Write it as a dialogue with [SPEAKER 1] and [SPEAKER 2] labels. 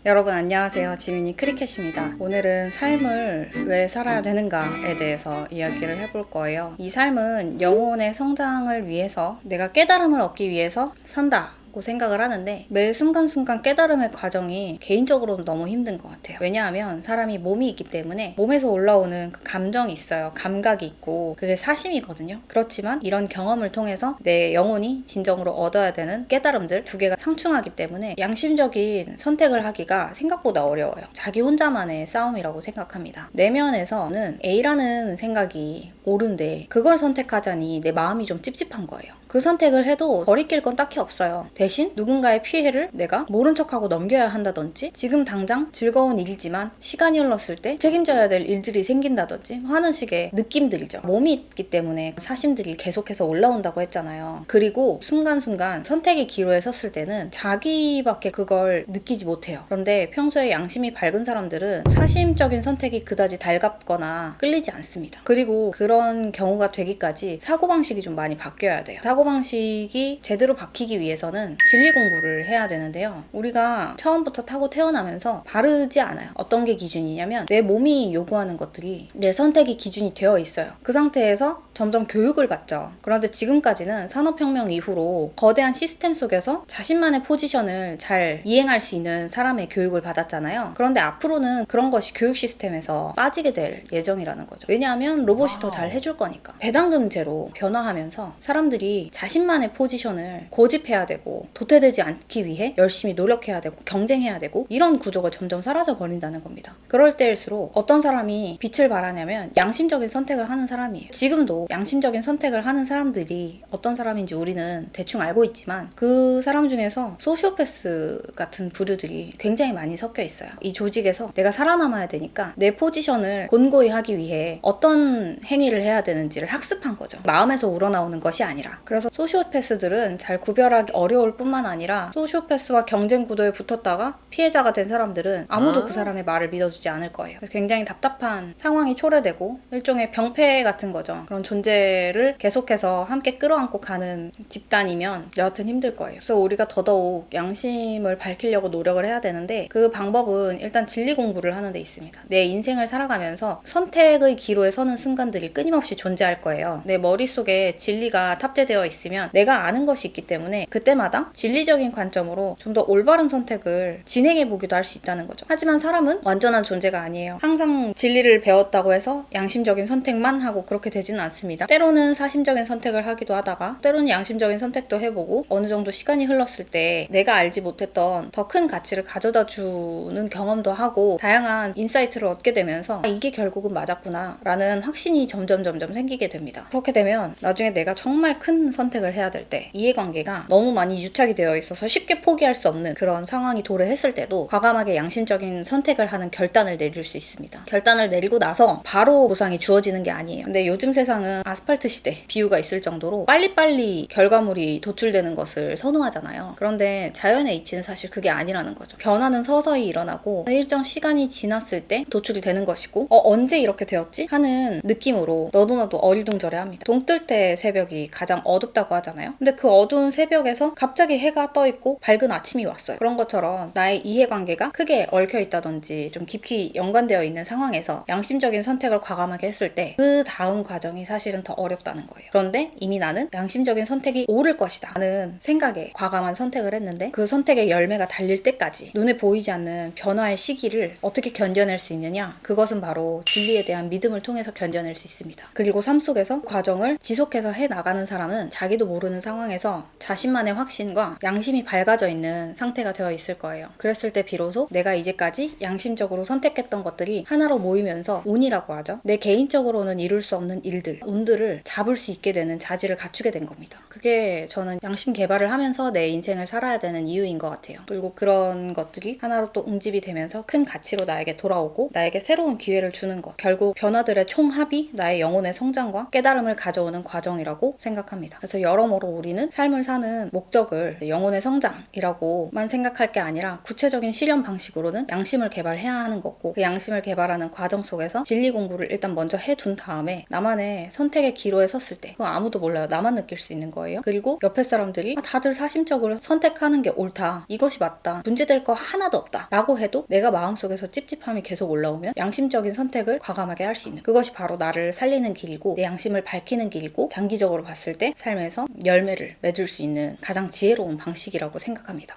[SPEAKER 1] 여러분 안녕하세요. 지민이 크리켓입니다. 오늘은 삶을 왜 살아야 되는가에 대해서 이야기를 해볼 거예요. 이 삶은 영혼의 성장을 위해서, 내가 깨달음을 얻기 위해서 산다 고 생각을 하는데, 매 순간순간 깨달음의 과정이 개인적으로는 너무 힘든 것 같아요. 왜냐하면 사람이 몸이 있기 때문에 몸에서 올라오는 그 감정이 있어요. 감각이 있고 그게 사심이거든요. 그렇지만 이런 경험을 통해서 내 영혼이 진정으로 얻어야 되는 깨달음들 두 개가 상충하기 때문에 양심적인 선택을 하기가 생각보다 어려워요. 자기 혼자만의 싸움이라고 생각합니다. 내면에서는 A라는 생각이 옳은데 그걸 선택하자니 내 마음이 좀 찝찝한 거예요. 그 선택을 해도 거리낄 건 딱히 없어요. 대신 누군가의 피해를 내가 모른 척하고 넘겨야 한다든지, 지금 당장 즐거운 일이지만 시간이 흘렀을 때 책임져야 될 일들이 생긴다든지 하는 식의 느낌들이죠. 몸이 있기 때문에 사심들이 계속해서 올라온다고 했잖아요. 그리고 순간순간 선택의 기로에 섰을 때는 자기밖에 그걸 느끼지 못해요. 그런데 평소에 양심이 밝은 사람들은 사심적인 선택이 그다지 달갑거나 끌리지 않습니다. 그리고 그런 경우가 되기까지 사고방식이 좀 많이 바뀌어야 돼요. 사고방식이 제대로 바뀌기 위해서는 진리 공부를 해야 되는데요. 우리가 처음부터 타고 태어나면서 바르지 않아요. 어떤 게 기준이냐면 내 몸이 요구하는 것들이 내 선택의 기준이 되어 있어요. 그 상태에서 점점 교육을 받죠. 그런데 지금까지는 산업혁명 이후로 거대한 시스템 속에서 자신만의 포지션을 잘 이행할 수 있는 사람의 교육을 받았잖아요. 그런데 앞으로는 그런 것이 교육 시스템에서 빠지게 될 예정이라는 거죠. 왜냐하면 로봇이 더 잘 해줄 거니까. 배당금제로 변화하면서 사람들이 자신만의 포지션을 고집해야 되고 도태되지 않기 위해 열심히 노력해야 되고 경쟁해야 되고, 이런 구조가 점점 사라져 버린다는 겁니다. 그럴 때일수록 어떤 사람이 빛을 발하냐면 양심적인 선택을 하는 사람이에요. 지금도 양심적인 선택을 하는 사람들이 어떤 사람인지 우리는 대충 알고 있지만 그 사람 중에서 소시오패스 같은 부류들이 굉장히 많이 섞여 있어요. 이 조직에서 내가 살아남아야 되니까 내 포지션을 곤고히 하기 위해 어떤 행위를 해야 되는지를 학습한 거죠. 마음에서 우러나오는 것이 아니라. 그래서 소시오패스들은 잘 구별하기 어려울 뿐만 아니라 소시오패스와 경쟁 구도에 붙었다가 피해자가 된 사람들은 아무도 그 사람의 말을 믿어주지 않을 거예요. 그래서 굉장히 답답한 상황이 초래되고 일종의 병폐 같은 거죠. 그런 존재를 계속해서 함께 끌어안고 가는 집단이면 여하튼 힘들 거예요. 그래서 우리가 더더욱 양심을 밝히려고 노력을 해야 되는데, 그 방법은 일단 진리 공부를 하는 데 있습니다. 내 인생을 살아가면서 선택의 기로에 서는 순간들이 끊임없이 존재할 거예요. 내 머릿속에 진리가 탑재되어 있으면 내가 아는 것이 있기 때문에 그때마다 진리적인 관점으로 좀 더 올바른 선택을 진행해 보기도 할 수 있다는 거죠. 하지만 사람은 완전한 존재가 아니에요. 항상 진리를 배웠다고 해서 양심적인 선택만 하고 그렇게 되지는 않습니다. 때로는 사심적인 선택을 하기도 하다가 때로는 양심적인 선택도 해보고, 어느 정도 시간이 흘렀을 때 내가 알지 못했던 더 큰 가치를 가져다 주는 경험도 하고 다양한 인사이트를 얻게 되면서 이게 결국은 맞았구나 라는 확신이 점점 생기게 됩니다. 그렇게 되면 나중에 내가 정말 큰 선택을 해야 될 때 이해관계가 너무 많이 유착이 되어 있어서 쉽게 포기할 수 없는 그런 상황이 도래했을 때도 과감하게 양심적인 선택을 하는 결단을 내릴 수 있습니다. 결단을 내리고 나서 바로 보상이 주어지는 게 아니에요. 근데 요즘 세상은 아스팔트 시대 비유가 있을 정도로 빨리빨리 결과물이 도출되는 것을 선호하잖아요. 그런데 자연의 이치는 사실 그게 아니라는 거죠. 변화는 서서히 일어나고 일정 시간이 지났을 때 도출이 되는 것이고, 언제 이렇게 되었지? 하는 느낌으로 너도 나도 어리둥절해합니다. 동뜰 때 새벽이 가장 어둡다고 하잖아요. 근데 그 어두운 새벽에서 갑자기 해가 떠 있고 밝은 아침이 왔어요. 그런 것처럼 나의 이해관계가 크게 얽혀 있다든지 좀 깊이 연관되어 있는 상황에서 양심적인 선택을 과감하게 했을 때 그 다음 과정이 사실은 더 어렵다는 거예요. 그런데 이미 나는 양심적인 선택이 옳을 것이다 라는 생각에 과감한 선택을 했는데, 그 선택의 열매가 달릴 때까지 눈에 보이지 않는 변화의 시기를 어떻게 견뎌낼 수 있느냐, 그것은 바로 진리에 대한 믿음을 통해서 견뎌낼 수 있습니다. 그리고 삶 속에서 과정을 지속해서 해나가는 사람은 자기도 모르는 상황에서 자신만의 확신과 양심이 밝아져 있는 상태가 되어 있을 거예요. 그랬을 때 비로소 내가 이제까지 양심적으로 선택했던 것들이 하나로 모이면서 운이라고 하죠. 내 개인적으로는 이룰 수 없는 일들, 운들을 잡을 수 있게 되는 자질을 갖추게 된 겁니다. 그게 저는 양심 개발을 하면서 내 인생을 살아야 되는 이유인 것 같아요. 그리고 그런 것들이 하나로 또 응집이 되면서 큰 가치로 나에게 돌아오고 나에게 새로운 기회를 주는 것, 결국 변화들의 총합이 나의 영혼의 성장과 깨달음을 가져오는 과정이라고 생각합니다. 그래서 여러모로 우리는 삶을 사는 목적을 목적을 영혼의 성장이라고만 생각할 게 아니라 구체적인 실현 방식으로는 양심을 개발해야 하는 거고, 그 양심을 개발하는 과정 속에서 진리 공부를 일단 먼저 해둔 다음에 나만의 선택의 기로에 섰을 때 그거 아무도 몰라요. 나만 느낄 수 있는 거예요. 그리고 옆에 사람들이 다들 사심적으로 선택하는 게 옳다, 이것이 맞다, 문제될 거 하나도 없다 라고 해도 내가 마음속에서 찝찝함이 계속 올라오면 양심적인 선택을 과감하게 할 수 있는, 그것이 바로 나를 살리는 길이고 내 양심을 밝히는 길이고 장기적으로 봤을 때 삶에서 열매를 맺을 수 있는 가장 지혜로운 방식이라고 생각합니다.